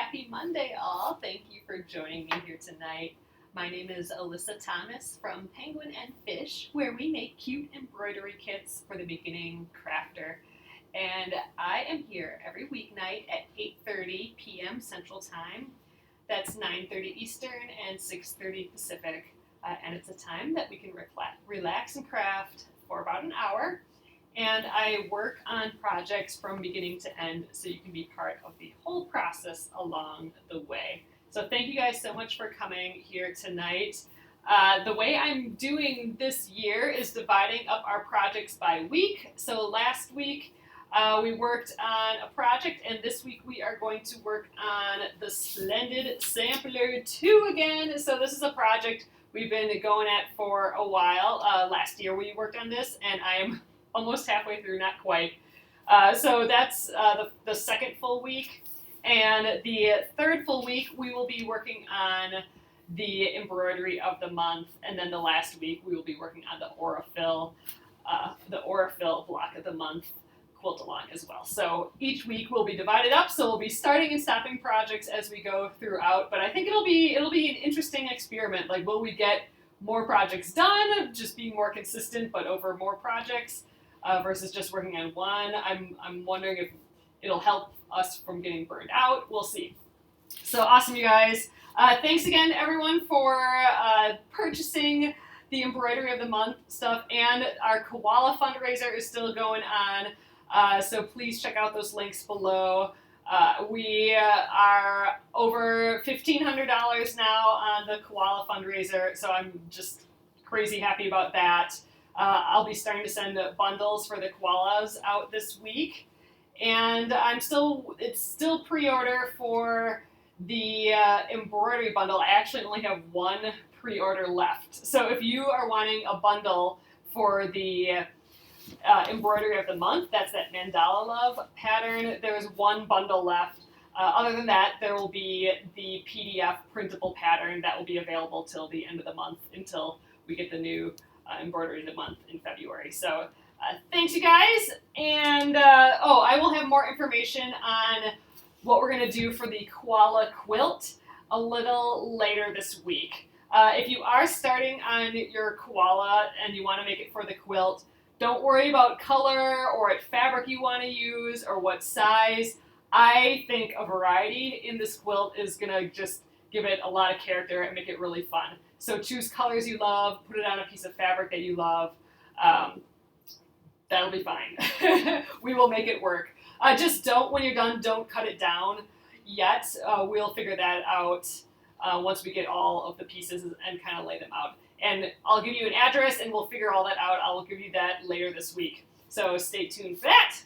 Happy Monday, all. Thank you for joining me here tonight. My name is Alyssa Thomas from Penguin and Fish, where we make cute embroidery kits for the beginning crafter. And I am here every weeknight at 8:30 p.m. Central Time. That's 9:30 Eastern and 6:30 Pacific. And it's a time that we can relax and craft for about an hour. And I work on projects from beginning to end so you can be part of the whole process along the way. So thank you guys so much for coming here tonight. The way I'm doing this year is dividing up our projects by week. So last week we worked on a project, and this week we are going to work on the Splendid Sampler 2 again. So this is a project we've been going at for a while. Last year we worked on this, and I am almost halfway through, not quite. So that's the second full week. And the third full week, we will be working on the embroidery of the month. And then the last week, we will be working on the Aurafill block of the month quilt along as well. So each week will be divided up. So we'll be starting and stopping projects as we go throughout. But I think it'll be an interesting experiment. Like, will we get more projects done, just being more consistent, but over more projects? Versus just working on one. I'm wondering if it'll help us from getting burned out. We'll see. So awesome, you guys. Thanks again, everyone, for purchasing the Embroidery of the Month stuff. And our Koala fundraiser is still going on. So please check out those links below. We are over $1,500 now on the Koala fundraiser. So I'm just crazy happy about that. I'll be starting to send bundles for the Koalas out this week, and it's still pre-order for the embroidery bundle. I actually only have one pre-order left. So if you are wanting a bundle for the embroidery of the month, that's that Mandala Love pattern, there is one bundle left. Other than that, there will be the PDF printable pattern that will be available till the end of the month, until we get the new Embroidery of the Month in February. So thanks, you guys. And I will have more information on what we're going to do for the Koala quilt a little later this week. If you are starting on your Koala and you want to make it for the quilt, don't worry about color or what fabric you want to use or what size. I think a variety in this quilt is going to just give it a lot of character and make it really fun. So choose colors you love, put it on a piece of fabric that you love. That'll be fine. We will make it work. Just when you're done, don't cut it down yet. We'll figure that out once we get all of the pieces and kind of lay them out. And I'll give you an address and we'll figure all that out. I'll give you that later this week. So stay tuned for that.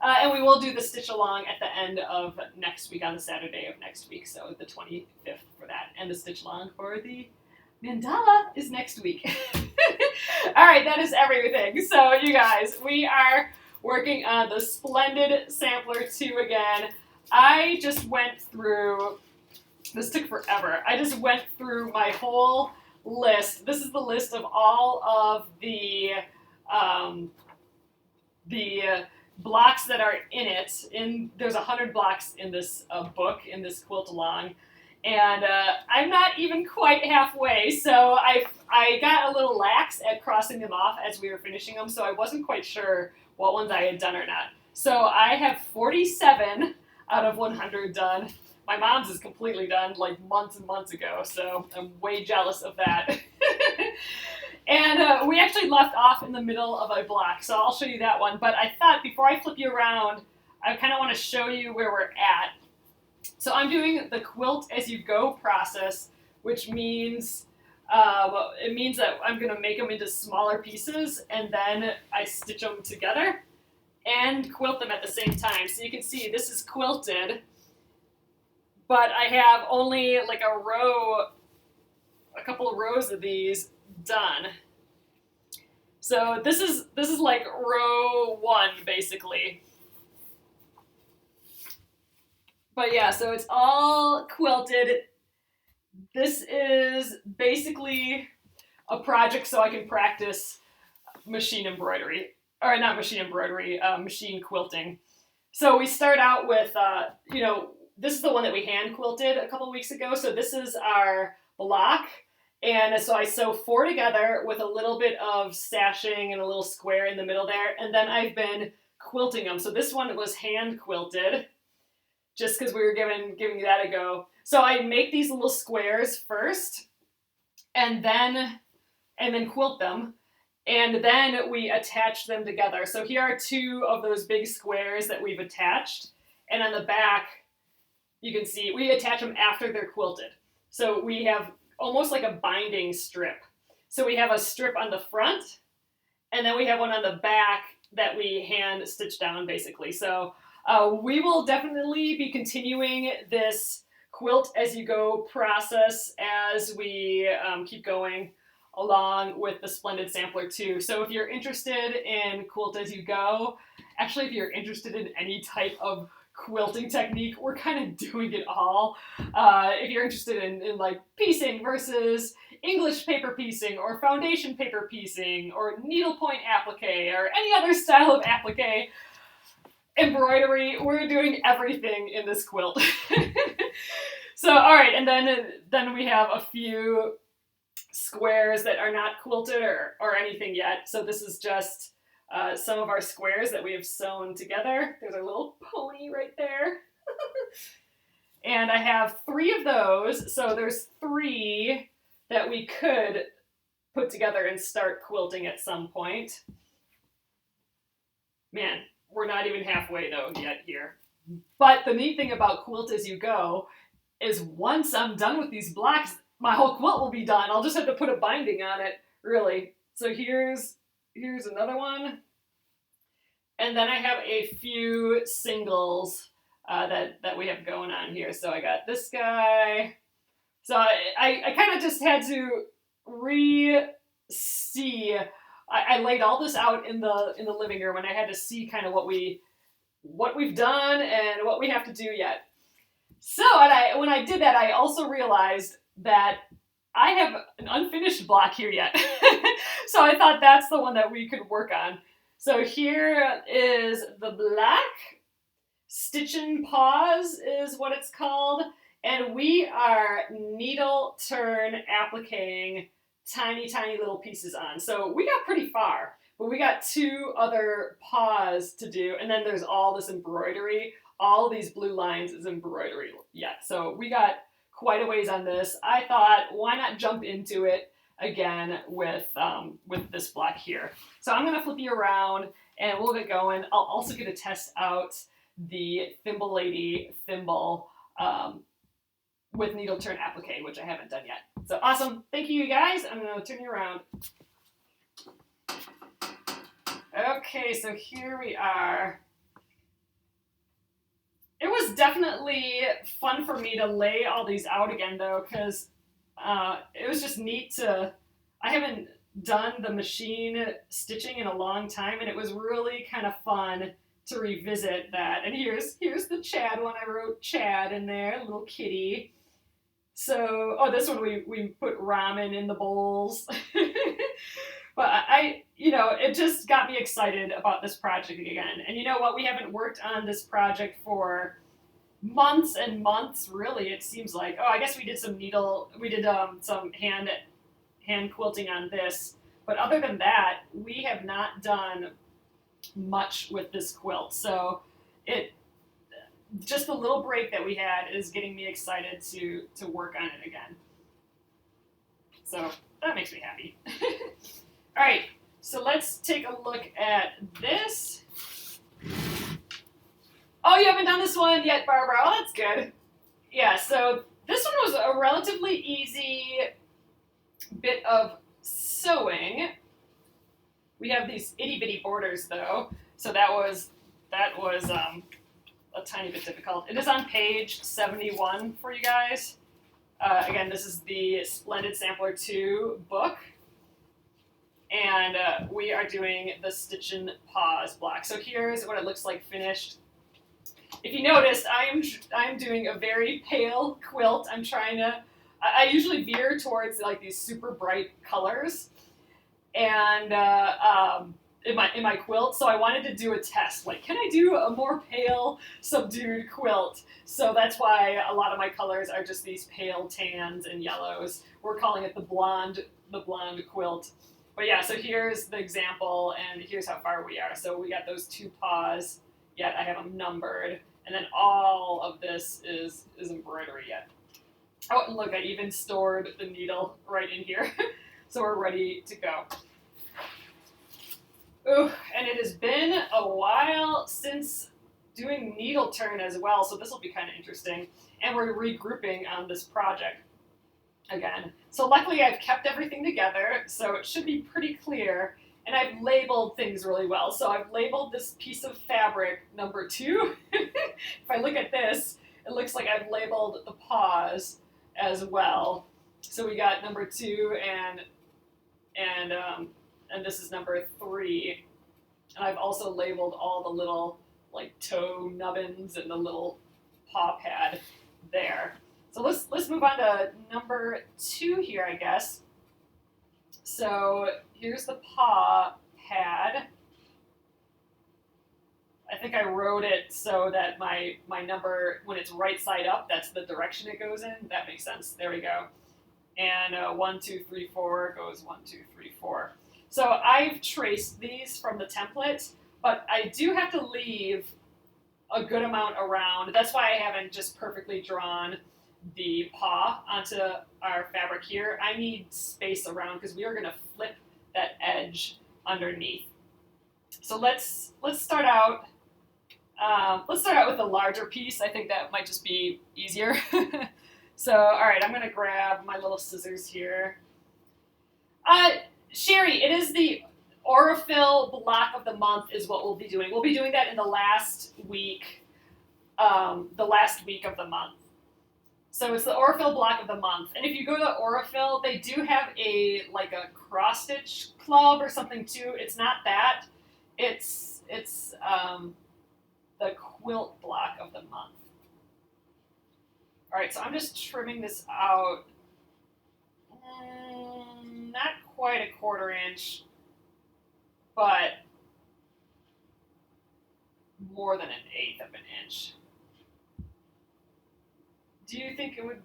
And we will do the stitch along at the end of next week, on the Saturday of next week. So the 25th for that. And the stitch along for the Mandala is next week. All right, that is everything. So you guys, we are working on the Splendid Sampler 2 again. I just went through, this took forever. I just went through my whole list. This is the list of all of the blocks that are in it. There's 100 blocks in this book, in this quilt along. And I'm not even quite halfway, so I got a little lax at crossing them off as we were finishing them, so I wasn't quite sure what ones I had done or not. So I have 47 out of 100 done. My mom's is completely done, like months and months ago, so I'm way jealous of that. And we actually left off in the middle of a block, so I'll show you that one. But I thought before I flip you around, I kind of want to show you where we're at. So I'm doing the quilt as you go process, which means it means that I'm going to make them into smaller pieces, and then I stitch them together and quilt them at the same time. So you can see this is quilted, but I have only like a couple of rows of these done. So this is like row 1 basically. But yeah, so it's all quilted. This is basically a project so I can practice machine embroidery. Or not machine embroidery, machine quilting. So we start out with, this is the one that we hand quilted a couple weeks ago. So this is our block. And so I sew 4 together with a little bit of sashing and a little square in the middle there. And then I've been quilting them. So this one was hand quilted just because we were giving that a go. So I make these little squares first and then quilt them. And then we attach them together. So here are 2 of those big squares that we've attached. And on the back, you can see we attach them after they're quilted. So we have almost like a binding strip. So we have a strip on the front, and then we have one on the back that we hand stitch down basically. So we will definitely be continuing this quilt as you go process as we keep going along with the Splendid Sampler too. So if you're interested in quilt as you go, actually if you're interested in any type of quilting technique, we're kind of doing it all. If you're interested in like piecing versus English paper piecing or foundation paper piecing or needlepoint applique or any other style of applique, embroidery, we're doing everything in this quilt. So all right, and then we have a few squares that are not quilted or anything yet. So this is just some of our squares that we have sewn together. There's our little pony right there. And I have 3 of those. So there's 3 that we could put together and start quilting at some point. Man, we're not even halfway though yet here. But the neat thing about quilt as you go is once I'm done with these blocks, my whole quilt will be done. I'll just have to put a binding on it, really. So here's another one. And then I have a few singles that we have going on here. So I got this guy. So I kind of just had to see. I laid all this out in the living room, and I had to see kind of what we've done and what we have to do yet. So when I did that, I also realized that I have an unfinished block here yet. So I thought that's the one that we could work on. So here is the black. N Paws is what it's called. And we are Needleturn appliquing tiny, tiny little pieces on. So we got pretty far, but we got 2 other paws to do. And then there's all this embroidery. All these blue lines is embroidery yet. So we got quite a ways on this. I thought, why not jump into it again with this block here. So I'm gonna flip you around and we'll get going. I'll also get to test out the Thimble Lady thimble with Needleturn applique, which I haven't done yet. So awesome, thank you guys. I'm gonna turn you around. Okay, so here we are. It was definitely fun for me to lay all these out again though, because it was just neat I haven't done the machine stitching in a long time, and it was really kind of fun to revisit that. And here's the Chad one. I wrote Chad in there, little kitty. So, this one we put ramen in the bowls. But it just got me excited about this project again. And you know what? We haven't worked on this project for months and months, really. It seems like. I guess we did some some hand quilting on this. But other than that, we have not done much with this quilt. So just the little break that we had is getting me excited to work on it again. So that makes me happy. All right, so let's take a look at this. Oh, you haven't done this one yet, Barbara. Oh, that's good. Yeah, so this one was a relatively easy bit of sewing. We have these itty bitty borders though, so that was a tiny bit difficult. It is on page 71 for you guys. Again, this is the Splendid Sampler 2 book. And we are doing the N Paws block. So here's what it looks like finished. If you noticed, I'm doing a very pale quilt. I'm trying to. I usually veer towards like these super bright colors, and in my quilt, so I wanted to do a test. Like, can I do a more pale, subdued quilt? So that's why a lot of my colors are just these pale tans and yellows. We're calling it the blonde quilt. But yeah, so here's the example, and here's how far we are. So we got those 2 paws, yet I have them numbered, and then all of this is embroidery yet. Oh, and look, I even stored the needle right in here. So we're ready to go. Ooh, and it has been a while since doing Needleturn as well, so this will be kind of interesting. And we're regrouping on this project again. So luckily I've kept everything together, so it should be pretty clear. And I've labeled things really well. So I've labeled this piece of fabric number 2. If I look at this, it looks like I've labeled the paws as well. So we got number 2 and this is number 3. And I've also labeled all the little like toe nubbins and the little paw pad there. So let's move on to number 2 here, I guess. So here's the paw pad. I think I wrote it so that my number, when it's right side up, that's the direction it goes in. That makes sense. There we go. And 1, 2, 3, 4 goes 1, 2, 3, 4. So I've traced these from the template, but I do have to leave a good amount around. That's why I haven't just perfectly drawn the paw onto our fabric here. I need space around because we are going to flip that edge underneath. So let's start out. Let's start out with a larger piece. I think that might just be easier. So, all right, I'm going to grab my little scissors here. Sherry, it is the Aurifil block of the month is what we'll be doing. We'll be doing that in the last week of the month. So it's the Aurifil block of the month. And if you go to Aurifil, they do have a cross stitch club or something too. It's not that. It's the quilt block of the month. All right, so I'm just trimming this out. Not quite a 1/4 inch, but more than 1/8 of an inch. Do you think it would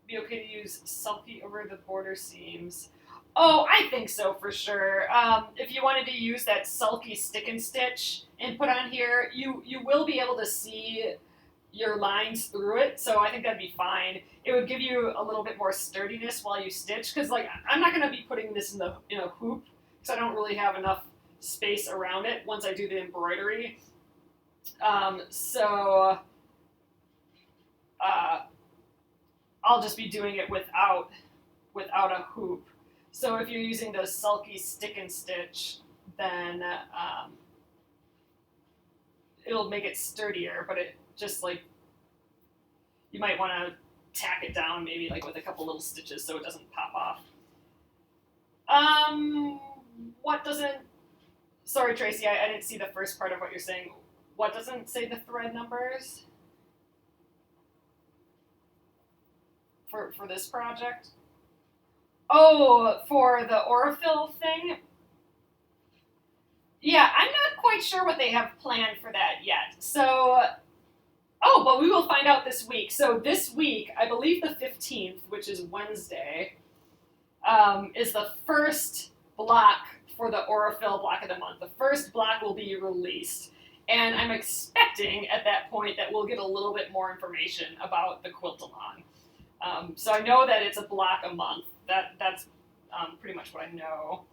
be okay to use sulky over the border seams? Oh, I think so for sure. If you wanted to use that sulky stick and stitch and put on here, you will be able to see your lines through it, so I think that'd be fine. It would give you a little bit more sturdiness while you stitch, because I'm not going to be putting this in a hoop, because I don't really have enough space around it once I do the embroidery. So I'll just be doing it without a hoop. So if you're using the sulky stick and stitch, then it'll make it sturdier, but it just you might want to tack it down maybe with a couple little stitches so it doesn't pop off. What doesn't, sorry Tracy, I didn't see the first part of what you're saying. What doesn't say the thread numbers for this project? Oh, for the Aurifil thing? Yeah, I'm not quite sure what they have planned for that yet. So, oh, but we will find out this week. So this week, I believe the 15th, which is Wednesday, is the first block for the Aurifil block of the month. The first block will be released. And I'm expecting at that point that we'll get a little bit more information about the quilt-along. So I know that it's a block a month. That's pretty much what I know.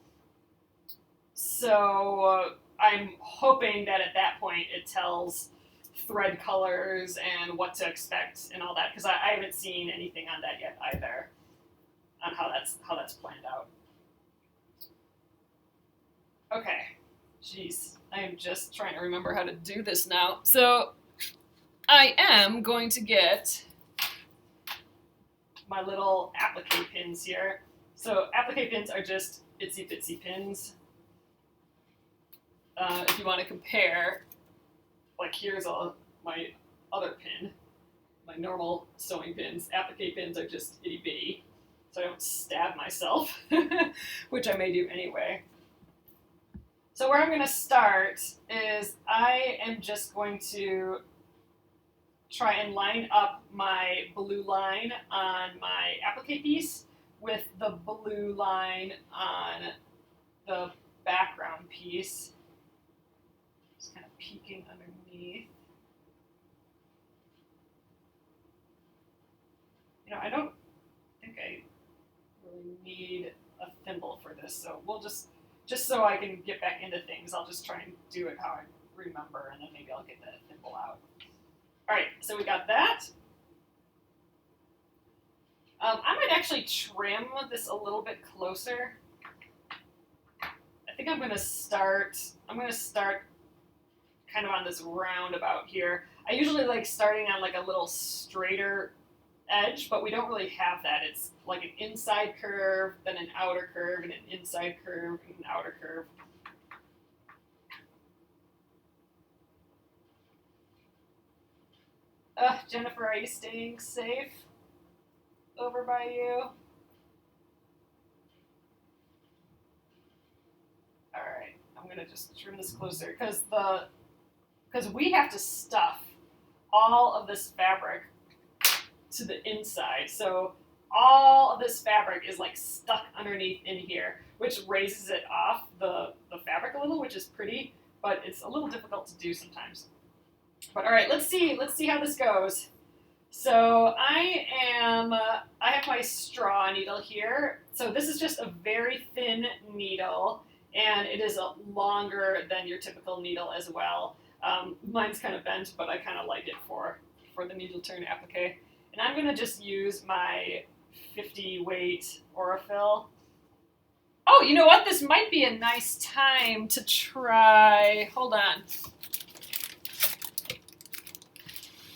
So I'm hoping that at that point it tells thread colors and what to expect and all that, because I haven't seen anything on that yet either, on how that's planned out. Okay, jeez, I am just trying to remember how to do this now. So I am going to get my little applique pins here. So applique pins are just itsy bitsy pins. If you want to compare, here's my other pin, my normal sewing pins. Applique pins are just itty bitty, so I don't stab myself, which I may do anyway. So where I'm going to start is I am just going to try and line up my blue line on my applique piece with the blue line on the background piece. Just kind of peeking underneath. You know, I don't think I really need a thimble for this, so we'll just so I can get back into things, I'll just try and do it how I remember, and then maybe I'll get the thimble out. All right, so we got that. I might actually trim this a little bit closer. I think I'm gonna start kind of on this roundabout here. I usually like starting on like a little straighter edge, but we don't really have that. It's like an inside curve, then an outer curve, and an inside curve, and an outer curve. Jennifer, are you staying safe over by you? All right, I'm gonna just trim this closer because we have to stuff all of this fabric to the inside. So all of this fabric is like stuck underneath in here, which raises it off the fabric a little, which is pretty, but it's a little difficult to do sometimes. But all right, let's see how this goes. So I have my straw needle here. So this is just a very thin needle, and it is longer than your typical needle as well. Mine's kind of bent, but I kind of like it for the Needleturn applique. And I'm going to just use my 50 weight Aurifil. Oh, you know what? This might be a nice time to try. Hold on.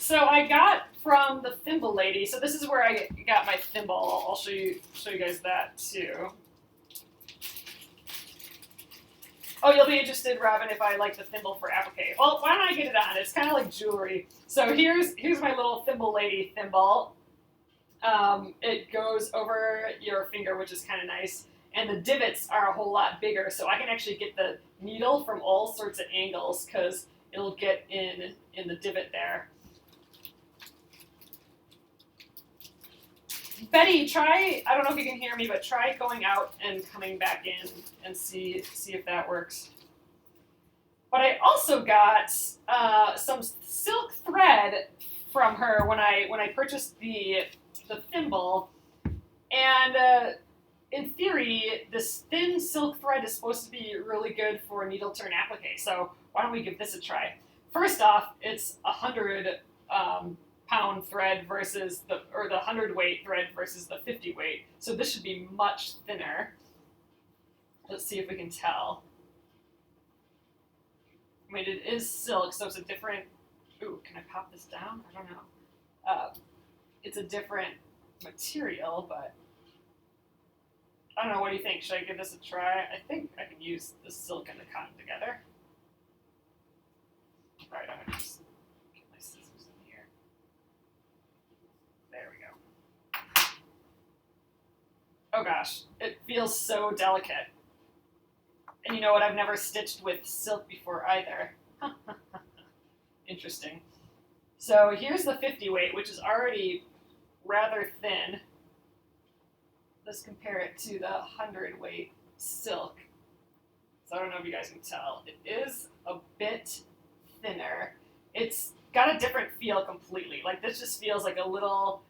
So I got from the thimble lady. So this is where I got my thimble. I'll show you guys that too. Oh, you'll be interested, Robin, if I like the thimble for applique. Well, why don't I get it on? It's kind of like jewelry. So here's my little thimble lady thimble. It goes over your finger, which is kind of nice. And the divots are a whole lot bigger, so I can actually get the needle from all sorts of angles because it'll get in the divot there. Betty, try, I don't know if you can hear me, but try going out and coming back in and see if that works. But I also got some silk thread from her when I purchased the thimble. And in theory, this thin silk thread is supposed to be really good for Needleturn applique. So why don't we give this a try? First off, it's 100 pound thread versus the 100 weight thread versus the 50 weight. So this should be much thinner. Let's see if we can tell. I mean, it is silk, so it's a different. Ooh, can I pop this down? I don't know. It's a different material, but I don't know. What do you think? Should I give this a try? I think I can use the silk and the cotton together. All right, I'm gonna just get my scissors in here. There we go. Oh gosh, it feels so delicate. And you know what? I've never stitched with silk before either. Interesting. So here's the 50 weight, which is already rather thin. Let's compare it to the 100 weight silk. So I don't know if you guys can tell. It is a bit thinner. It's got a different feel completely. Like this just feels like a little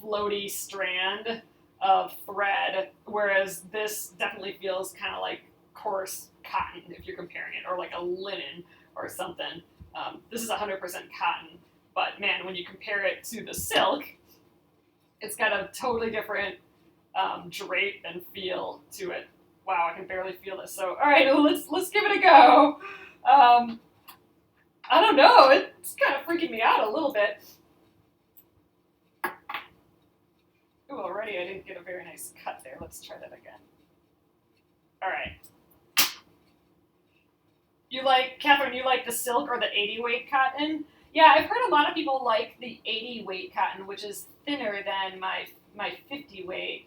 floaty strand of thread, whereas this definitely feels kind of like coarse cotton if you're comparing it, or like a linen or something. This is 100% cotton, but man, when you compare it to the silk, it's got a totally different drape and feel to it. Wow, I can barely feel this. So, all right, let's give it a go. I don't know, it's kind of freaking me out a little bit. Ooh, already I didn't get a very nice cut there. Let's try that again. All right. You like, Catherine, you like the silk or the 80 weight cotton? Yeah, I've heard a lot of people like the 80 weight cotton, which is thinner than my 50 weight.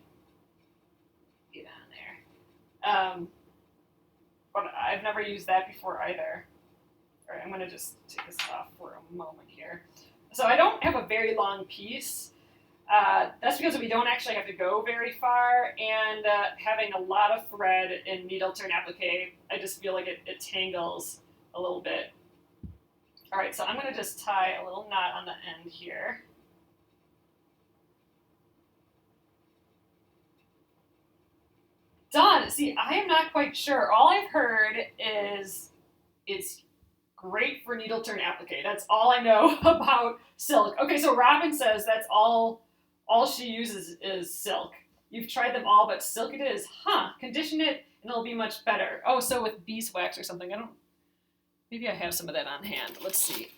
Get on there. but I've never used that before either. All right, I'm gonna just take this off for a moment here. So I don't have a very long piece. That's because we don't actually have to go very far, and having a lot of thread in Needleturn applique, I just feel like it tangles a little bit. All right, so I'm gonna just tie a little knot on the end here. Done. See, I am not quite sure. All I've heard is it's great for Needleturn applique. That's all I know about silk. Okay, so Robin says that's all she uses is silk. You've tried them all, but silk it is. Huh. Condition it and it'll be much better. Oh, so with beeswax or something. Maybe I have some of that on hand. Let's see.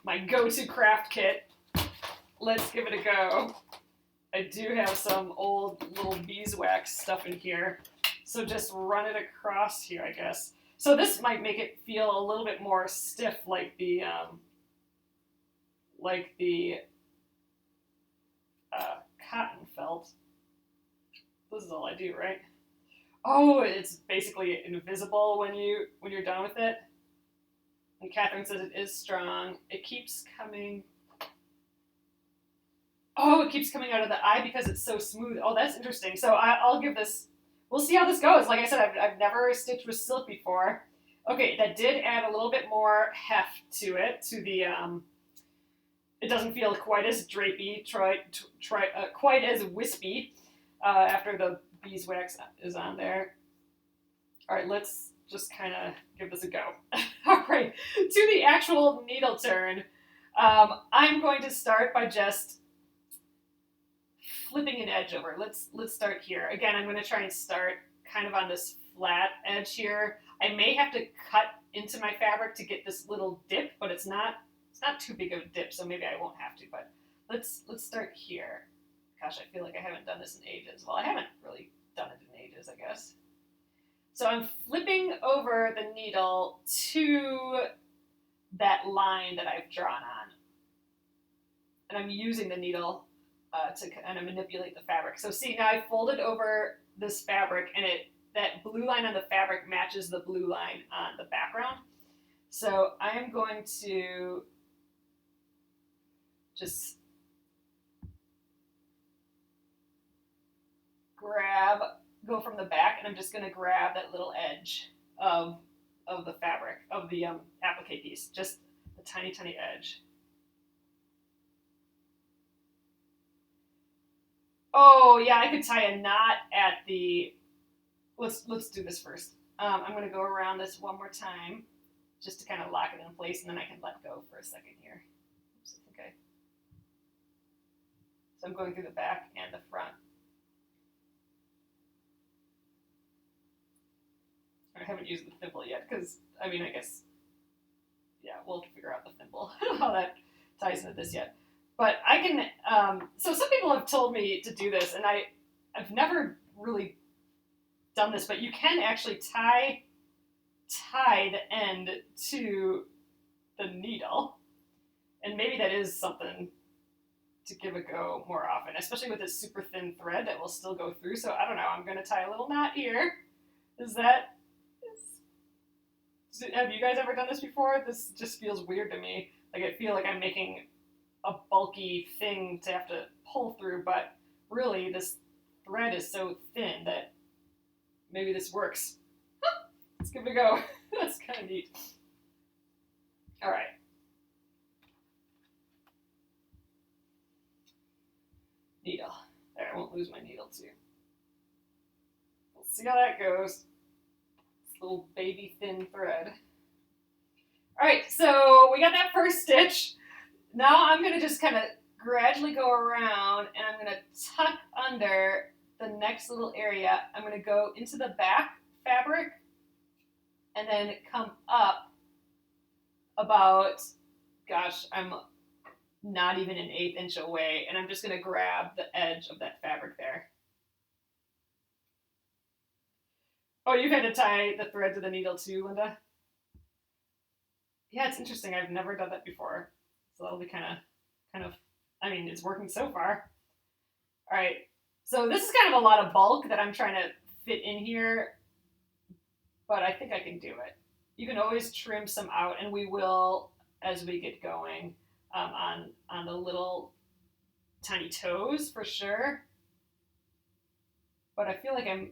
My go-to craft kit. Let's give it a go. I do have some old little beeswax stuff in here. So just run it across here, I guess. So this might make it feel a little bit more stiff, like the cotton felt. This is all I do, right? Oh, it's basically invisible when you're done with it. And Catherine says it is strong. It keeps coming. Oh, it keeps coming out of the eye because it's so smooth. Oh, that's interesting. So I'll give this. We'll see how this goes. Like I said, I've never stitched with silk before. Okay, that did add a little bit more heft to it. To the it doesn't feel quite as drapey, quite as wispy after the beeswax is on there. All right, let's just kind of give this a go. All right, to the actual needle turn, I'm going to start by just flipping an edge over. Let's start here. Again, I'm going to try and start kind of on this flat edge here. I may have to cut into my fabric to get this little dip, but it's not too big of a dip, so maybe I won't have to. But let's start here. Gosh, I feel like I haven't done this in ages. Well, I haven't really done it in ages, I guess. So I'm flipping over the needle to that line that I've drawn on. And I'm using the needle to kind of manipulate the fabric. So see, now I folded over this fabric, and that blue line on the fabric matches the blue line on the background. So I am going to just go from the back, and I'm just going to grab that little edge of the fabric, of the applique piece, just the tiny, tiny edge. Oh, yeah, I could tie a knot at the, let's do this first. I'm going to go around this one more time just to kind of lock it in place, and then I can let go for a second here. Oops, okay. So I'm going through the back and the front. I haven't used the thimble yet because, I mean, I guess, yeah, we'll figure out the thimble, how that ties into this yet. But I can, so some people have told me to do this, and I've never really done this, but you can actually tie the end to the needle, and maybe that is something to give a go more often, especially with this super thin thread that will still go through. So I don't know, I'm going to tie a little knot here. Have you guys ever done this before? This just feels weird to me. Like I feel like I'm making a bulky thing to have to pull through, but really this thread is so thin that maybe this works. Let's give it a go. That's kind of neat. All right. Needle. There, I won't lose my needle too. We'll see how that goes. This little baby thin thread. All right, so we got that first stitch. Now I'm going to just kind of gradually go around, and I'm going to tuck under the next little area. I'm going to go into the back fabric and then come up about, gosh, I'm not even an 1/8 inch away, and I'm just going to grab the edge of that fabric there. Oh, you've had to tie the thread to the needle too, Linda? Yeah, it's interesting. I've never done that before. So that'll be kind of, I mean, it's working so far. All right, so this is kind of a lot of bulk that I'm trying to fit in here but I think I can do it. You can always trim some out, and we will as we get going on the little tiny toes for sure. But I feel like I'm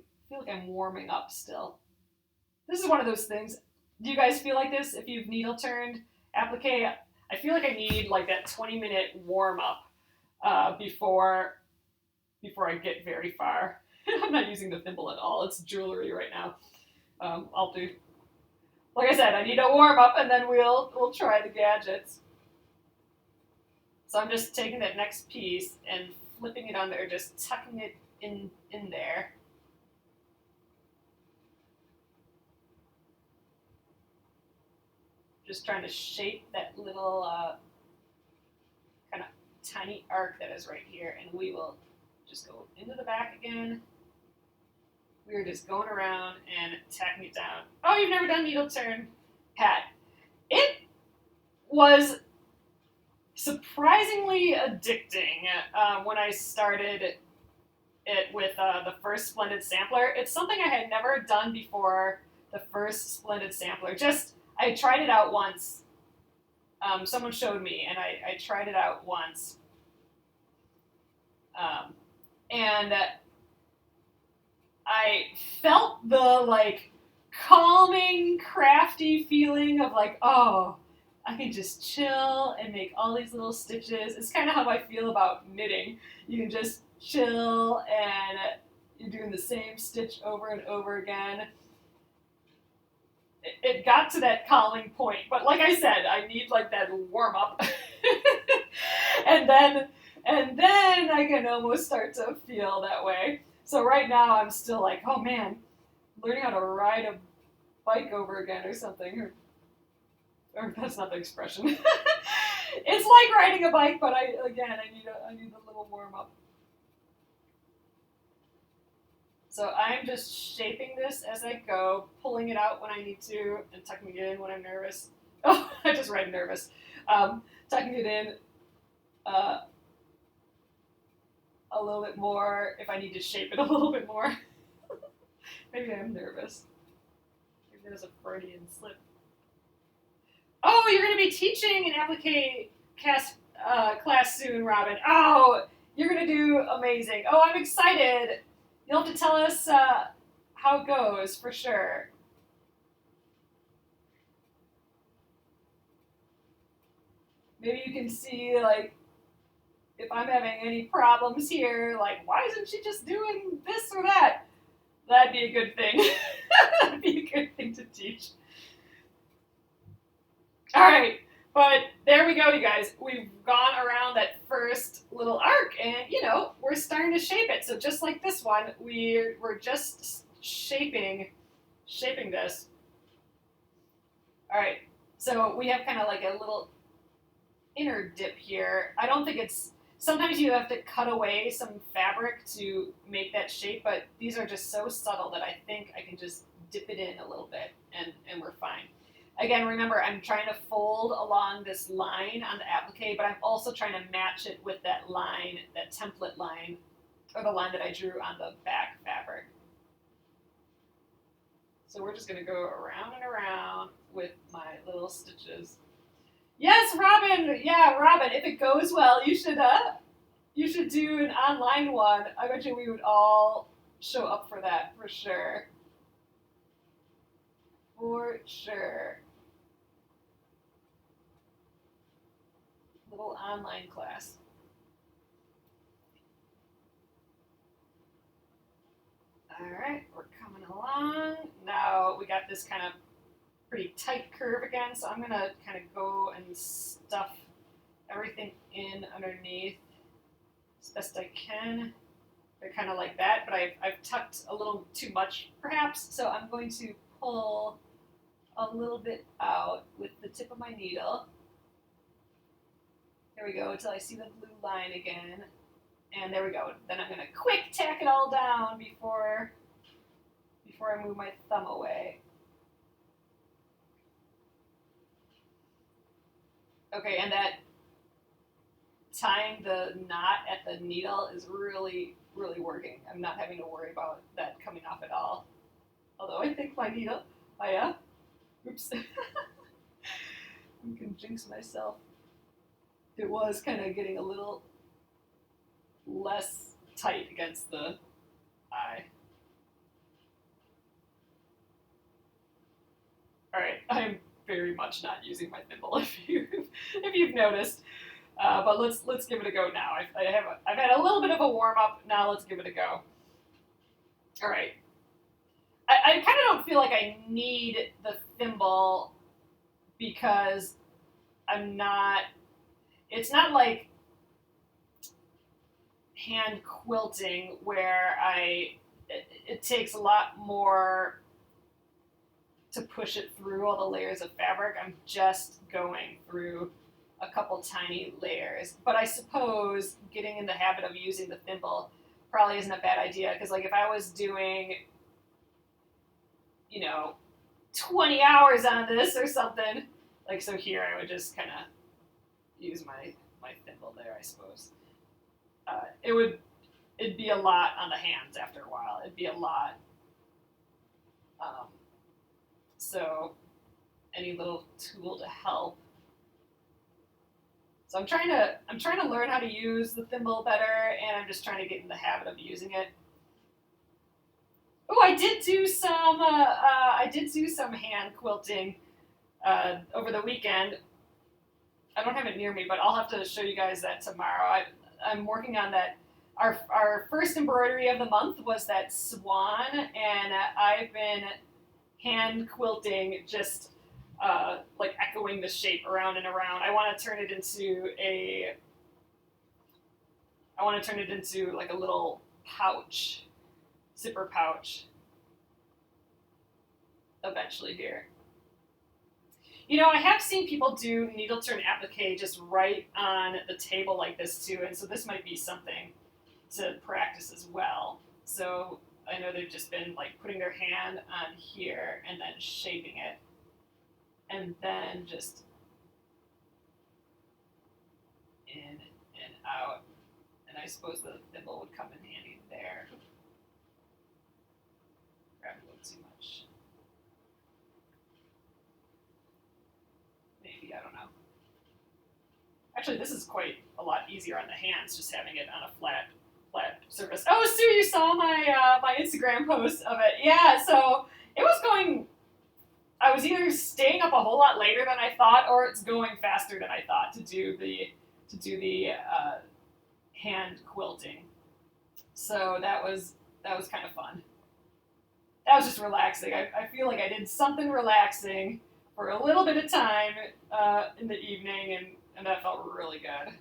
warming up still. This is one of those things. Do you guys feel like this? If you've needle turned applique, I feel like I need like that 20-minute warm up before I get very far. I'm not using the thimble at all. It's jewelry right now. I'll do. Like I said, I need a warm up, and then we'll try the gadgets. So I'm just taking that next piece and flipping it on there, just tucking it in there. Just trying to shape that little kind of tiny arc that is right here, and we will just go into the back again. We're just going around and tacking it down. Oh, you've never done needle turn, Pat? It was surprisingly addicting when I started it with the first Splendid Sampler. It's something I had never done before the first Splendid Sampler. I tried it out once. Someone showed me, and I tried it out once. And I felt the like calming, crafty feeling of like, oh, I can just chill and make all these little stitches. It's kind of how I feel about knitting. You can just chill and you're doing the same stitch over and over again. It got to that calming point, but like I said, I need like that warm up, and then I can almost start to feel that way. So right now I'm still like, oh man, learning how to ride a bike over again or something, or that's not the expression. It's like riding a bike, but I need a little warm up. So I'm just shaping this as I go, pulling it out when I need to, and tucking it in when I'm nervous. Oh, I just read nervous. Tucking it in a little bit more if I need to shape it a little bit more. Maybe I'm nervous. Maybe there's a Freudian slip. Oh, you're going to be teaching an applique class soon, Robin. Oh, you're going to do amazing. Oh, I'm excited. You'll have to tell us how it goes, for sure. Maybe you can see, like, if I'm having any problems here, like, why isn't she just doing this or that? That'd be a good thing. That'd be a good thing to teach. All right, but there we go, you guys. We've gone around that first little arc, and we're starting to shape it. So just like this one, we're just shaping this. All right, so we have kind of like a little inner dip here. I don't think it's. Sometimes you have to cut away some fabric to make that shape, but these are just so subtle that I think I can just dip it in a little bit, and we're fine. Again, remember, I'm trying to fold along this line on the applique, but I'm also trying to match it with that line, that template line, or the line that I drew on the back fabric. So we're just going to go around and around with my little stitches. Yes, Robin! Yeah, Robin, if it goes well, you should do an online one. I bet you we would all show up for that, for sure. For sure. Little online class. All right, we're coming along. Now we got this kind of pretty tight curve again, so I'm going to kind of go and stuff everything in underneath as best I can. They're kind of like that, but I've tucked a little too much, perhaps, so I'm going to pull a little bit out with the tip of my needle. There we go, until I see the blue line again. And there we go. Then I'm going to quick tack it all down before I move my thumb away. Okay, and that tying the knot at the needle is really, really working. I'm not having to worry about that coming off at all. Although I think my needle Oh yeah? Oops. I'm gonna jinx myself. It was kind of getting a little less tight against the eye. All right, I'm very much not using my thimble if you've noticed. But let's give it a go now. I've had a little bit of a warm up. Now let's give it a go. All right. I kind of don't feel like I need the thimble because I'm not. It's not like hand quilting where it takes a lot more to push it through all the layers of fabric. I'm just going through a couple tiny layers. But I suppose getting in the habit of using the thimble probably isn't a bad idea, because like if I was doing, 20 hours on this or something, like so here I would just kind of use my thimble there, I suppose. It'd be a lot on the hands after a while. It'd be a lot. So any little tool to help. So I'm trying to learn how to use the thimble better, and I'm just trying to get in the habit of using it. Oh, I did do some hand quilting over the weekend. I don't have it near me, but I'll have to show you guys that tomorrow. I'm working on that. Our first embroidery of the month was that swan, and I've been hand quilting, just like echoing the shape around and around. I want to turn it into like a little pouch, zipper pouch, eventually here. I have seen people do Needleturn applique just right on the table like this too, and so this might be something to practice as well. So I know they've just been like putting their hand on here and then shaping it, and then just in and out. And I suppose the thimble would come in handy there. Grab a little too much. Maybe, I don't know. Actually, this is quite a lot easier on the hands, just having it on a flat surface. Oh, Sue, you saw my Instagram post of it. Yeah, so it was going. I was either staying up a whole lot later than I thought, or it's going faster than I thought to do the hand quilting. So that was kind of fun. That was just relaxing. I feel like I did something relaxing for a little bit of time in the evening, and that felt really good.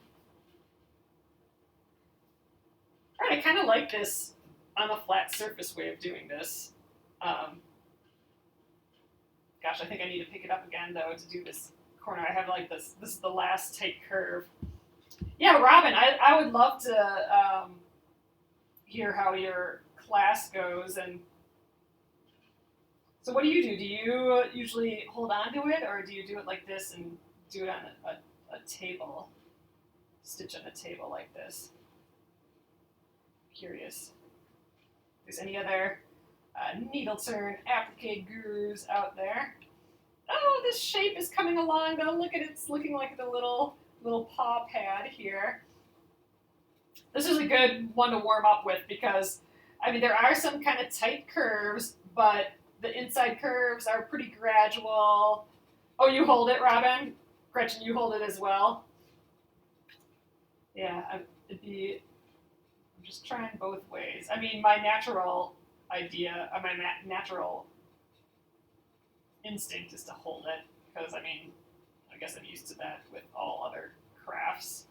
All right, I kind of like this on a flat surface way of doing this. Gosh, I think I need to pick it up again, though, to do this corner. I have like this is the last tight curve. Yeah, Robin, I would love to hear how your class goes. And so what do? Do you usually hold on to it, or do you do it like this and do it on a table, stitch on a table like this? Curious. If there's any other Needleturn applique gurus out there. Oh, this shape is coming along though. Look at it, it's looking like the little paw pad here. This is a good one to warm up with because, I mean, there are some kind of tight curves, but the inside curves are pretty gradual. Oh, you hold it, Robin? Gretchen, you hold it as well? Yeah, I'm just trying both ways. I mean, my natural instinct is to hold it because, I mean, I guess I'm used to that with all other crafts.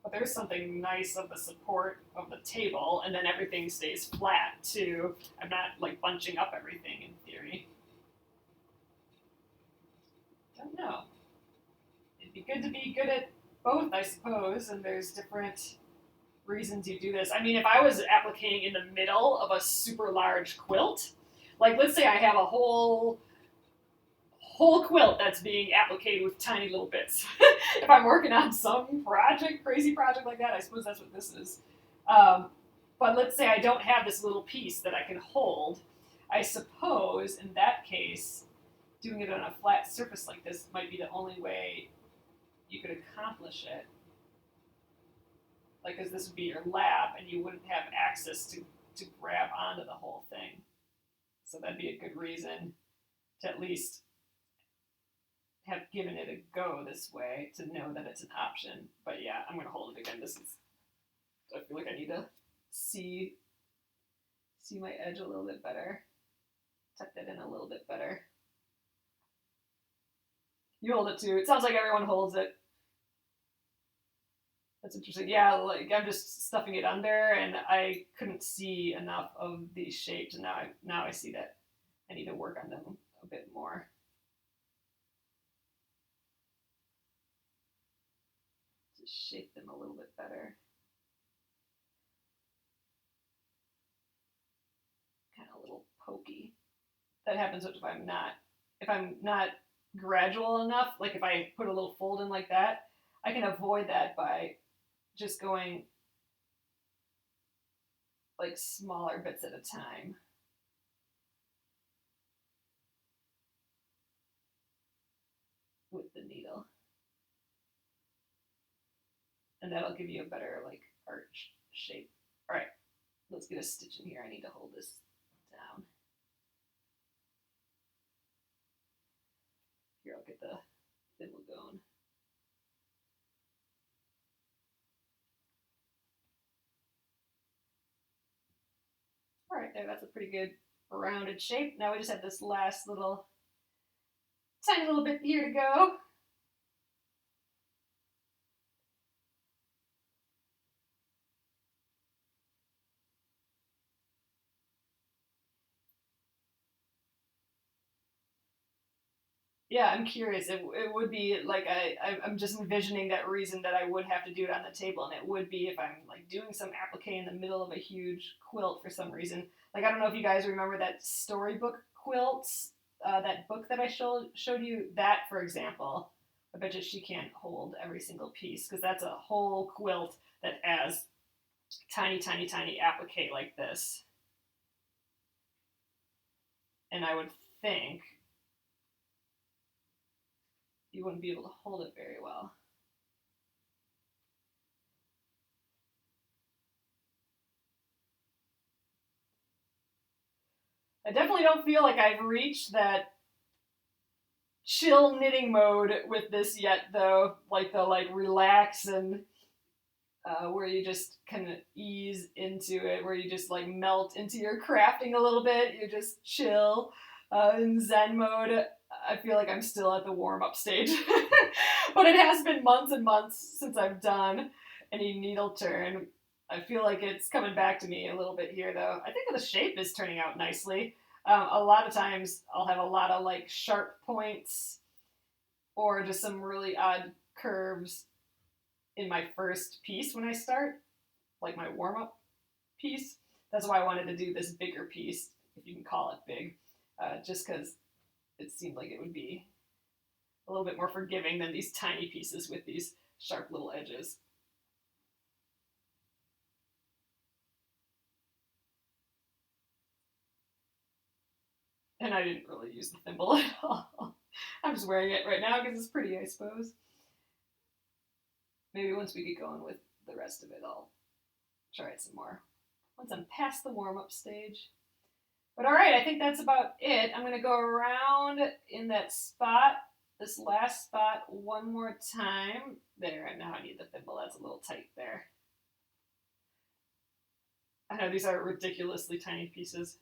But there's something nice of the support of the table, and then everything stays flat too. I'm not like bunching up everything in theory. Don't know. It'd be good to be good at both, I suppose, and there's different reasons you do this. I mean, if I was appliquing in the middle of a super large quilt, like let's say I have a whole quilt that's being appliqued with tiny little bits. If I'm working on some crazy project like that, I suppose that's what this is. But let's say I don't have this little piece that I can hold. I suppose in that case, doing it on a flat surface like this might be the only way you could accomplish it. Like, because this would be your lap and you wouldn't have access to grab onto the whole thing. So that'd be a good reason to at least have given it a go this way, to know that it's an option. But yeah, I'm going to hold it again. I feel like I need to see my edge a little bit better. Tuck that in a little bit better. You hold it too. It sounds like everyone holds it. That's interesting. Yeah, like I'm just stuffing it under, and I couldn't see enough of these shapes, and now I see that I need to work on them a bit more. Just shape them a little bit better. Kind of a little pokey. That happens if I'm not gradual enough. Like if I put a little fold in like that, I can avoid that by just going like smaller bits at a time. With the needle. And that'll give you a better like arch shape. All right, let's get a stitch in here. I need to hold this down. Here, I'll get the thimble going. All right, there, that's a pretty good rounded shape. Now we just have this last little, tiny little bit here to go. Yeah, I'm curious. It would be like I'm just envisioning that reason that I would have to do it on the table, and it would be if I'm like doing some applique in the middle of a huge quilt for some reason. Like I don't know if you guys remember that storybook quilts, that book that I showed you. That, for example, I bet you she can't hold every single piece because that's a whole quilt that has tiny, tiny, tiny applique like this. And I would think you wouldn't be able to hold it very well. I definitely don't feel like I've reached that chill knitting mode with this yet, though. Like the relax and where you just kind of ease into it, where you just like melt into your crafting a little bit. You just chill in Zen mode. I feel like I'm still at the warm up stage, but it has been months and months since I've done any Needleturn. I feel like it's coming back to me a little bit here, though. I think the shape is turning out nicely. A lot of times I'll have a lot of like sharp points or just some really odd curves in my first piece when I start, like my warm up piece. That's why I wanted to do this bigger piece, if you can call it big, just because it seemed like it would be a little bit more forgiving than these tiny pieces with these sharp little edges. And I didn't really use the thimble at all. I'm just wearing it right now because it's pretty, I suppose. Maybe once we get going with the rest of it, I'll try it some more. Once I'm past the warm-up stage. But all right, I think that's about it. I'm going to go around in that spot, this last spot, one more time. There, and now I need the thimble. That's a little tight there. I know these are ridiculously tiny pieces.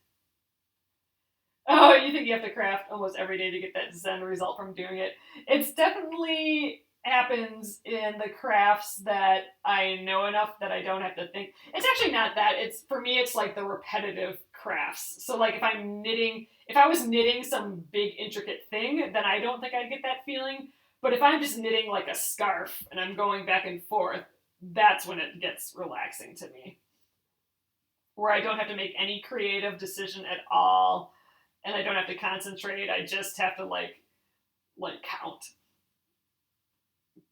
Oh, you think you have to craft almost every day to get that Zen result from doing it? It's definitely happens in the crafts that I know enough that I don't have to think. It's actually not that. It's for me, it's like the repetitive crafts. So like if I was knitting some big intricate thing, then I don't think I'd get that feeling. But if I'm just knitting like a scarf and I'm going back and forth, that's when it gets relaxing to me. Where I don't have to make any creative decision at all and I don't have to concentrate. I just have to like count.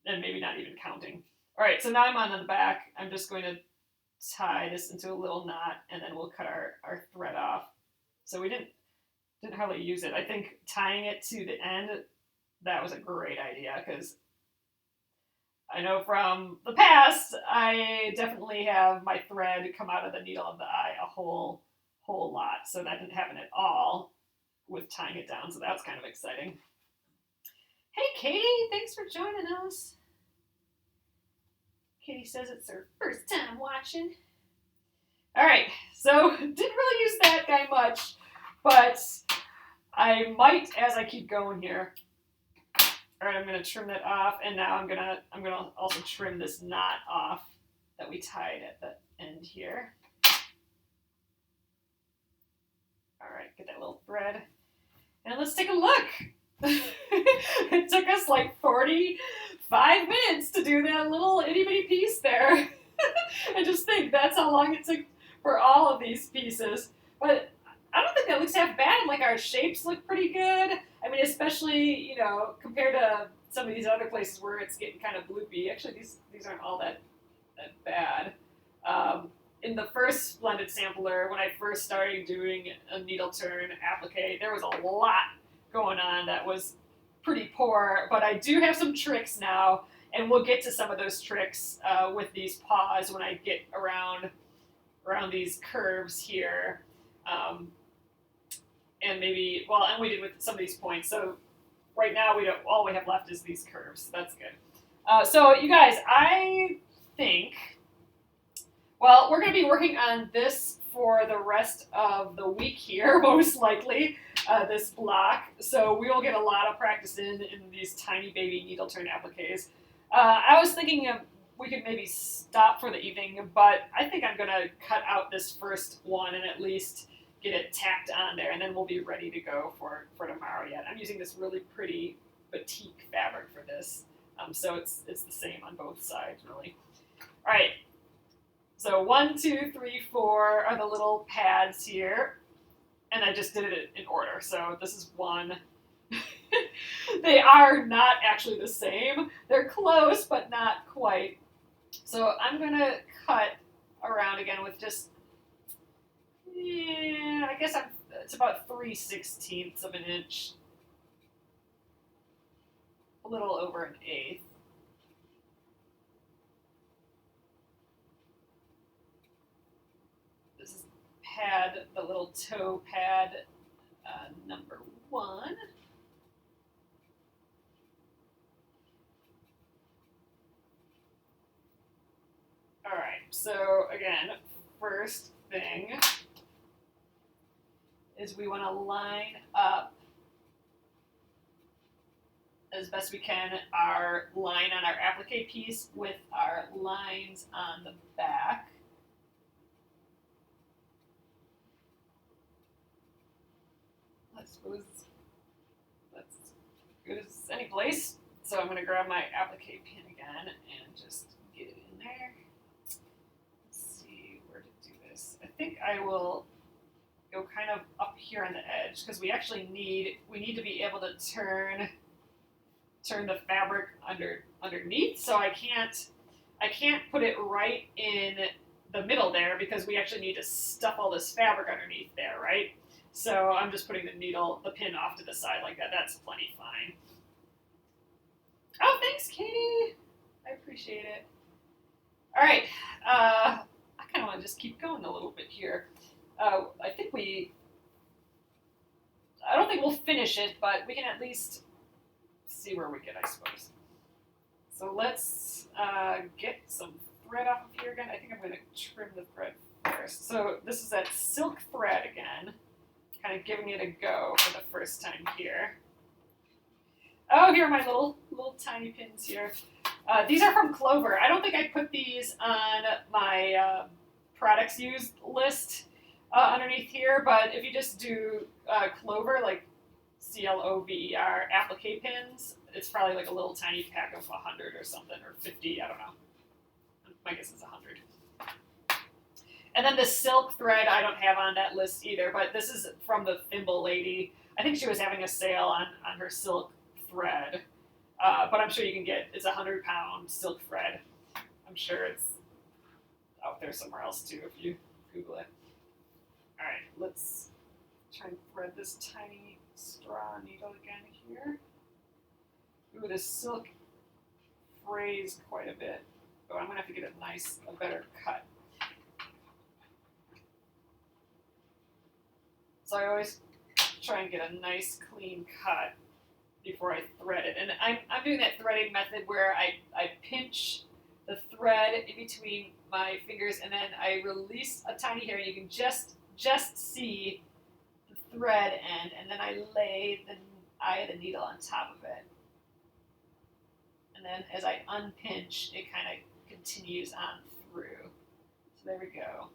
And maybe not even counting. All right, so now I'm on the back. I'm just going to tie this into a little knot and then we'll cut our thread off. So we didn't didn't hardly use it. I think tying it to the end, that was a great idea because I know from the past, I definitely have my thread come out of the needle of the eye a whole lot. So that didn't happen at all with tying it down. So that was kind of exciting. Hey, Katie, thanks for joining us. Katie says it's her first time watching. All right, so didn't really use that guy much, but I might as I keep going here. All right, I'm gonna trim that off, and now I'm gonna also trim this knot off that we tied at the end here. All right, get that little thread, and let's take a look. It took us like 45 minutes to do that little itty bitty piece there. I just think that's how long it took for all of these pieces. But I don't think that looks half bad. Like our shapes look pretty good. I mean, especially, you know, compared to some of these other places where it's getting kind of bloopy. Actually, these aren't all that bad. In the first Splendid Sampler, when I first started doing a Needleturn applique, there was a lot going on that was pretty poor, but I do have some tricks now, and we'll get to some of those tricks with these paws when I get around these curves here, and maybe, well, and we did with some of these points. So right now all we have left is these curves. So that's good. So you guys, I think, well, we're going to be working on this for the rest of the week here, most likely, this block. So we will get a lot of practice in these tiny baby Needleturn appliques. I was thinking we could maybe stop for the evening, but I think I'm going to cut out this first one and at least get it tacked on there, and then we'll be ready to go for tomorrow yet. I'm using this really pretty batik fabric for this, so it's the same on both sides, really. All right. So 1, 2, 3, 4 are the little pads here, and I just did it in order. So this is 1. They are not actually the same. They're close, but not quite. So I'm going to cut around again with just, I guess it's about 3/16 of an inch, a little over an eighth. This is pad, the little toe pad, number 1. All right, so again, first thing is we want to line up as best we can our line on our applique piece with our lines on the back. I suppose that's as good as any place. So I'm going to grab my applique pin again and just get it in there. Let's see where to do this. I think I will go kind of up here on the edge because we actually need to be able to turn the fabric underneath. So I can't put it right in the middle there because we actually need to stuff all this fabric underneath there, right? So I'm just putting the pin off to the side like that. That's plenty fine. Oh, thanks, Katie. I appreciate it. All right. I kind of want to just keep going a little bit here. I don't think we'll finish it, but we can at least see where we get, I suppose. So let's get some thread off of here again. I think I'm going to trim the thread first. So this is that silk thread again, kind of giving it a go for the first time here. Oh, here are my little tiny pins here. These are from Clover. I don't think I put these on my products used list underneath here, but if you just do Clover, like CLOVER applique pins, it's probably like a little tiny pack of 100 or something, or 50, I don't know. My guess is 100. And then the silk thread I don't have on that list either, but this is from the Thimble Lady. I think she was having a sale on her silk thread, but I'm sure you can it's 100-pound silk thread. I'm sure it's out there somewhere else too if you Google it. All right, let's Try and thread this tiny straw needle again here. Ooh, this silk frays quite a bit. Oh, I'm gonna have to get a better cut. So I always try and get a nice clean cut before I thread it. And I'm doing that threading method where I pinch the thread in between my fingers and then I release a tiny hair and you can just see the thread end, and then I lay the eye of the needle on top of it. And then as I unpinch, it kind of continues on through. So there we go.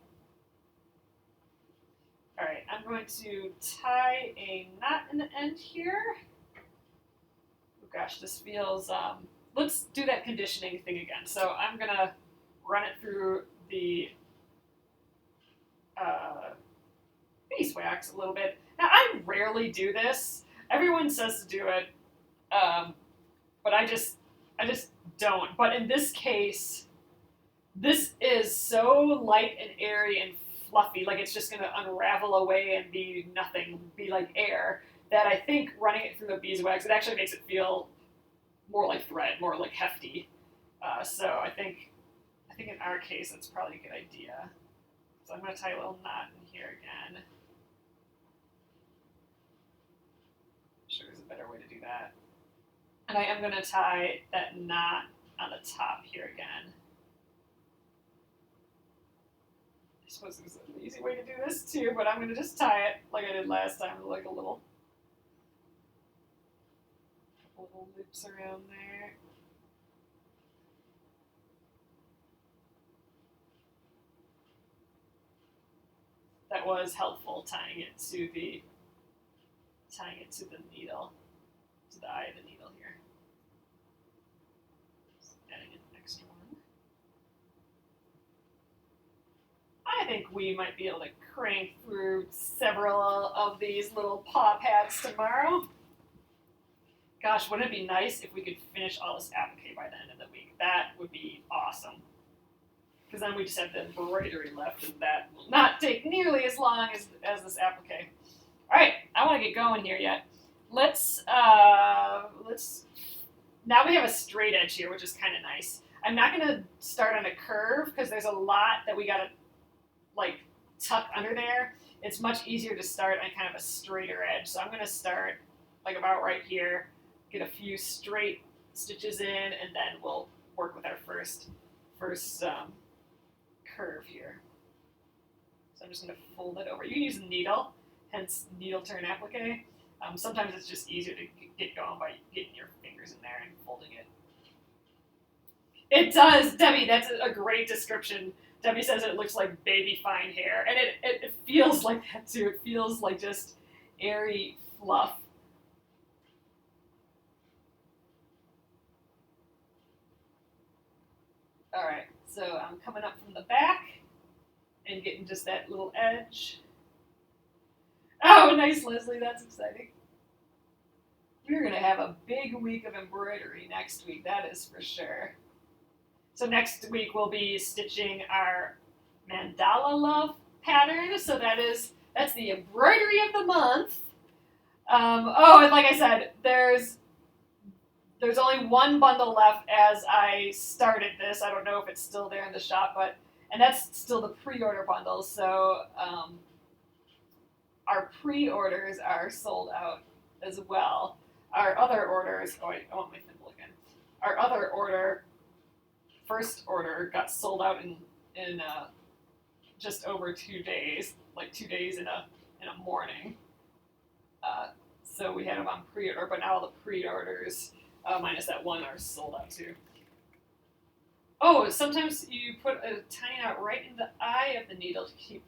All right, I'm going to tie a knot in the end here. Oh gosh, this feels, let's do that conditioning thing again. So I'm gonna run it through the beeswax a little bit. Now I rarely do this. Everyone says to do it, but I just don't. But in this case, this is so light and airy and fluffy, like it's just going to unravel away and be nothing, be like air, that I think running it through the beeswax, it actually makes it feel more like thread, more like hefty. So I think in our case, that's probably a good idea. So I'm going to tie a little knot in here again. I'm sure there's a better way to do that. And I am going to tie that knot on the top here again. I suppose there's an easy way to do this too, but I'm going to just tie it like I did last time, like a little loops around there. That was helpful, tying it to the needle, to the eye of the needle here. Just adding an extra one. I think we might be able to crank through several of these little paw pads tomorrow. Gosh, wouldn't it be nice if we could finish all this applique by the end of the week? That would be awesome. Because then we just have the embroidery left, and that will not take nearly as long as this applique. All right, I want to get going here yet. Let's now we have a straight edge here, which is kind of nice. I'm not going to start on a curve because there's a lot that we got to like tuck under there. It's much easier to start on kind of a straighter edge. So I'm going to start like about right here, get a few straight stitches in, and then we'll work with our first curve here. So I'm just going to fold it over. You can use a needle, hence Needleturn applique. Sometimes it's just easier to get going by getting your fingers in there and folding it. It does, Debbie, that's a great description. Debbie says it looks like baby fine hair, and it feels like that too. It feels like just airy fluff. All right, so I'm coming up from the back and getting just that little edge. Oh, nice, Leslie, that's exciting. We're going to have a big week of embroidery next week, that is for sure. So next week we'll be stitching our Mandala Love pattern. So that's the embroidery of the month. Oh, and like I said, there's only one bundle left as I started this. I don't know if it's still there in the shop, and that's still the pre-order bundle. So our pre-orders are sold out as well. Our other orders, I want my thimble again. Our other order, first order, got sold out in just over 2 days, like 2 days in a morning. So we had them on pre-order, but now all the pre-orders, minus that one, are sold out too. Oh, sometimes you put a tiny knot right in the eye of the needle to keep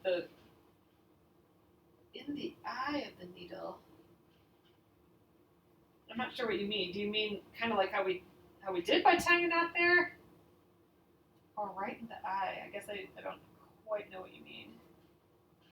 in the eye of the needle. I'm not sure what you mean. Do you mean kind of like how we did by tying a knot there? Or right in the eye? I guess I don't quite know what you mean.